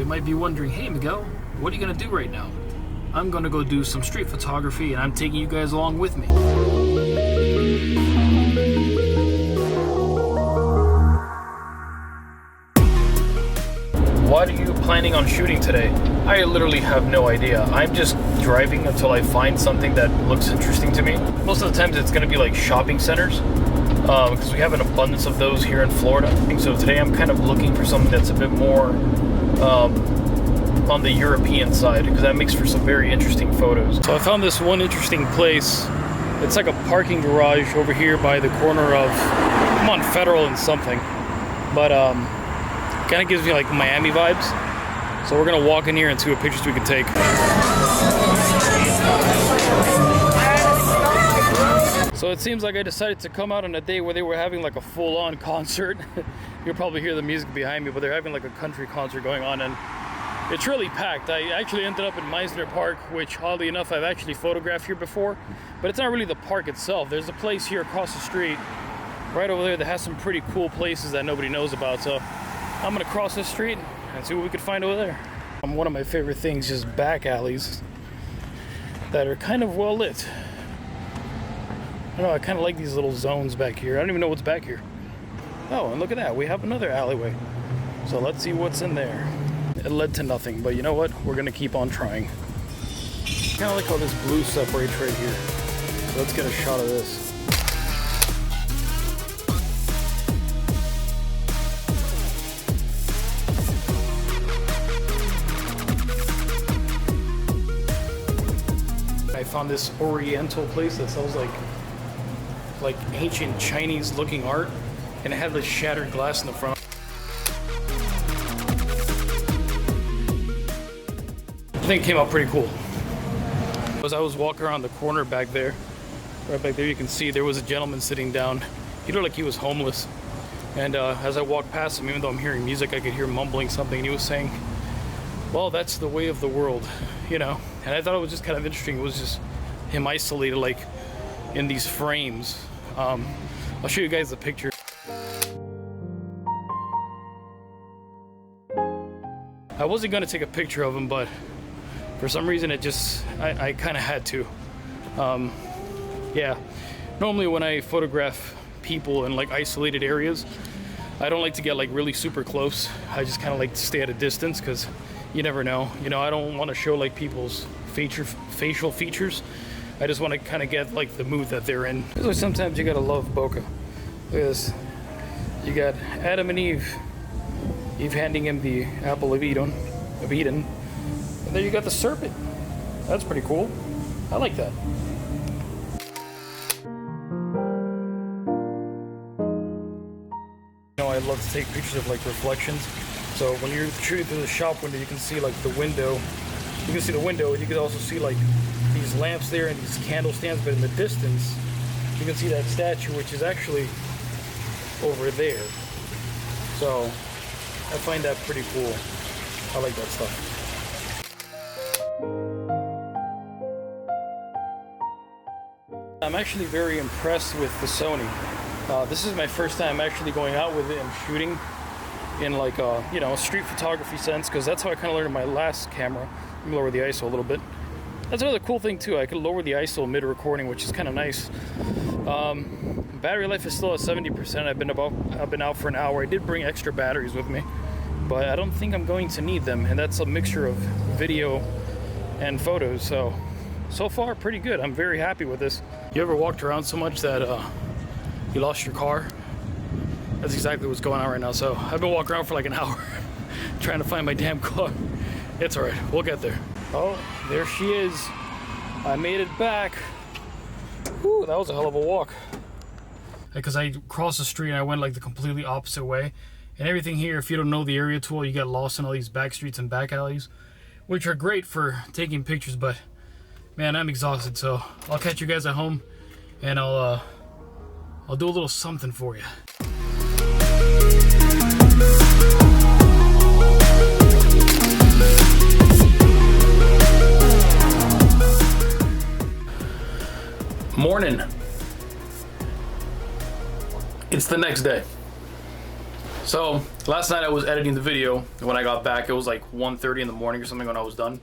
you might be wondering, hey Miguel, what are you gonna do right now? I'm gonna go do some street photography, and I'm taking you guys along with me. What are you planning on shooting today? I literally have no idea. I'm just driving until I find something that looks interesting to me. Most of the times it's gonna be like shopping centers, because we have an abundance of those here in Florida. So today I'm kind of looking for something that's a bit more on the European side, because that makes for some very interesting photos. So I found this one interesting place. It's like a parking garage over here by the corner of, I'm on Federal and something, but kind of gives me like Miami vibes. So we're gonna walk in here and see what pictures we can take. So it seems like I decided to come out on a day where they were having like a full-on concert. You'll probably hear the music behind me, but they're having like a country concert going on, and it's really packed. I actually ended up in Mizner Park, which oddly enough I've actually photographed here before, but it's not really the park itself. There's a place here across the street, right over there, that has some pretty cool places that nobody knows about. So I'm gonna cross this street and see what we can find over there. One of my favorite things is back alleys that are kind of well lit. I don't know, I kind of like these little zones back here. I don't even know what's back here. Oh, and look at that, we have another alleyway. So let's see what's in there. It led to nothing, but you know what? We're gonna keep on trying. Kind of like how this blue separates right here. So let's get a shot of this. I found this Oriental place that sells like ancient Chinese looking art, and it had this shattered glass in the front. I think it came out pretty cool. As I was walking around the corner back there, right back there, you can see there was a gentleman sitting down. He looked like he was homeless. And as I walked past him, even though I'm hearing music, I could hear him mumbling something, and he was saying, well, that's the way of the world, you know? And I thought it was just kind of interesting. It was just him isolated, like in these frames. I'll show you guys the picture. I wasn't gonna take a picture of him, but for some reason it just, I kind of had to. Yeah, normally when I photograph people in like isolated areas, I don't like to get like really super close. I just kind of like to stay at a distance, because you never know. You know, I don't want to show like people's facial features. I just want to kind of get like the mood that they're in. So sometimes you gotta love Boca. Look at this. You got Adam and Eve handing him the apple of Eden. And then you got the serpent. That's pretty cool. I like that. You know, I love to take pictures of like reflections. So when you're shooting through the shop window, you can see like the window. You can see the window, and you can also see like these lamps there and these candle stands, but in the distance, you can see that statue, which is actually over there. So I find that pretty cool. I like that stuff. I'm actually very impressed with the Sony. This is my first time actually going out with it and shooting in like you know, a street photography sense, because that's how I kind of learned my last camera. Let me lower the ISO a little bit. That's another cool thing too. I could lower the ISO mid-recording, which is kind of nice. Battery life is still at 70%. I've been out for an hour. I did bring extra batteries with me, but I don't think I'm going to need them. And that's a mixture of video and photos. So far, pretty good. I'm very happy with this. You ever walked around so much that you lost your car? That's exactly what's going on right now. So I've been walking around for like an hour trying to find my damn car. It's all right. We'll get there. Oh, there she is. I made it back. Whew, that was a hell of a walk. Because I crossed the street and I went like the completely opposite way. And everything here, if you don't know the area too well, you get lost in all these back streets and back alleys, which are great for taking pictures, but man, I'm exhausted. So I'll catch you guys at home, and I'll do a little something for you. Morning. It's the next day. So last night I was editing the video. When I got back, it was like 1:30 in the morning or something when I was done,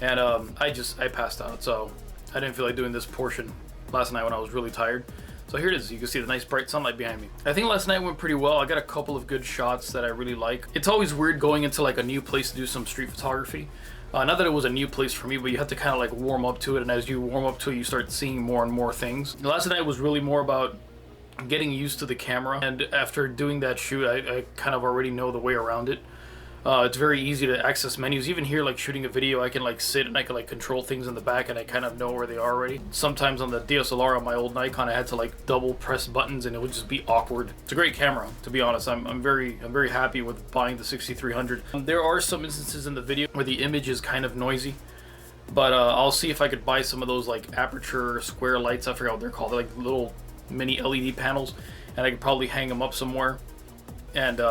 and I passed out. So I didn't feel like doing this portion last night when I was really tired. So here it is. You can see the nice bright sunlight behind me. I think last night went pretty well. I got a couple of good shots that I really like. It's always weird going into like a new place to do some street photography. Not that it was a new place for me, but you have to kind of like warm up to it, and as you warm up to it, you start seeing more and more things. Last night was really more about getting used to the camera, and after doing that shoot, I kind of already know the way around it. It's very easy to access menus. Even here, like shooting a video, I can like sit and I can like control things in the back, and I kind of know where they are already. Sometimes on the DSLR on my old Nikon, I had to like double press buttons, and it would just be awkward. It's a great camera, to be honest. I'm very happy with buying the 6300. There are some instances in the video where the image is kind of noisy, but I'll see if I could buy some of those like aperture square lights. I forgot what they're called. They're like little mini LED panels, and I could probably hang them up somewhere and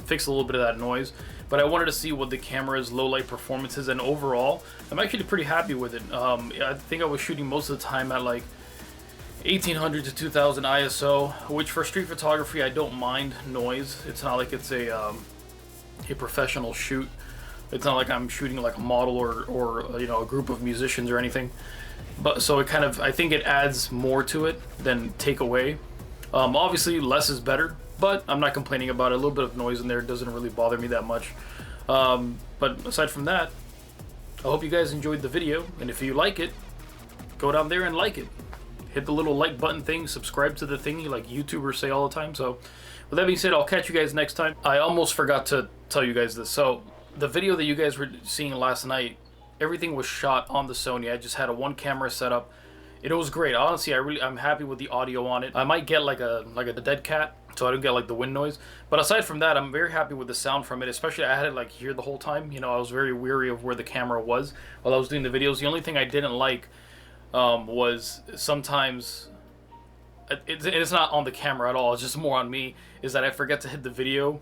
fix a little bit of that noise. But I wanted to see what the camera's low light performance is, and overall I'm actually pretty happy with it. I think I was shooting most of the time at like 1800 to 2000 ISO, which for street photography I don't mind noise. It's not like it's a professional shoot. It's not like I'm shooting like a model or you know, a group of musicians or anything. But so it kind of, I think it adds more to it than take away. Obviously less is better, but I'm not complaining about it. A little bit of noise in there doesn't really bother me that much. But aside from that, I hope you guys enjoyed the video, and if you like it, go down there and like it. Hit the little like button thing, subscribe to the thingy like YouTubers say all the time. So with that being said, I'll catch you guys next time. I almost forgot to tell you guys this. So the video that you guys were seeing last night, everything was shot on the Sony. I just had a one camera setup. It was great. Honestly, I'm happy with the audio on it. I might get like a dead cat, so I don't get like the wind noise. But aside from that, I'm very happy with the sound from it. Especially I had it like here the whole time. You know, I was very weary of where the camera was while I was doing the videos. The only thing I didn't like was sometimes it's not on the camera at all. It's just more on me. Is that I forget to hit the video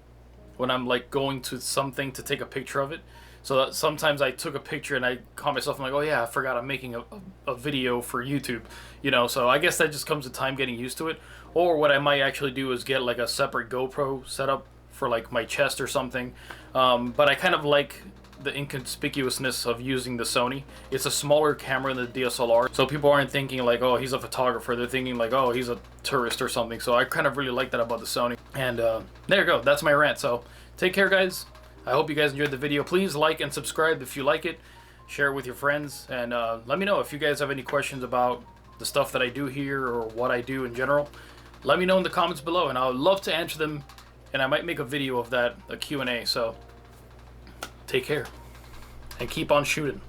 when I'm like going to something to take a picture of it. So that sometimes I took a picture and I caught myself, I'm like, oh yeah, I forgot I'm making a video for YouTube, you know. So I guess that just comes with time getting used to it. Or what I might actually do is get like a separate GoPro setup for like my chest or something. But I kind of like the inconspicuousness of using the Sony. It's a smaller camera than the DSLR, so people aren't thinking like, oh, he's a photographer. They're thinking like, oh, he's a tourist or something. So I kind of really like that about the Sony. And there you go, that's my rant. So take care, guys. I hope you guys enjoyed the video. Please like and subscribe if you like it. Share it with your friends, and let me know if you guys have any questions about the stuff that I do here or what I do in general. Let me know in the comments below, and I would love to answer them, and I might make a video of that, a Q&A. So take care and keep on shooting.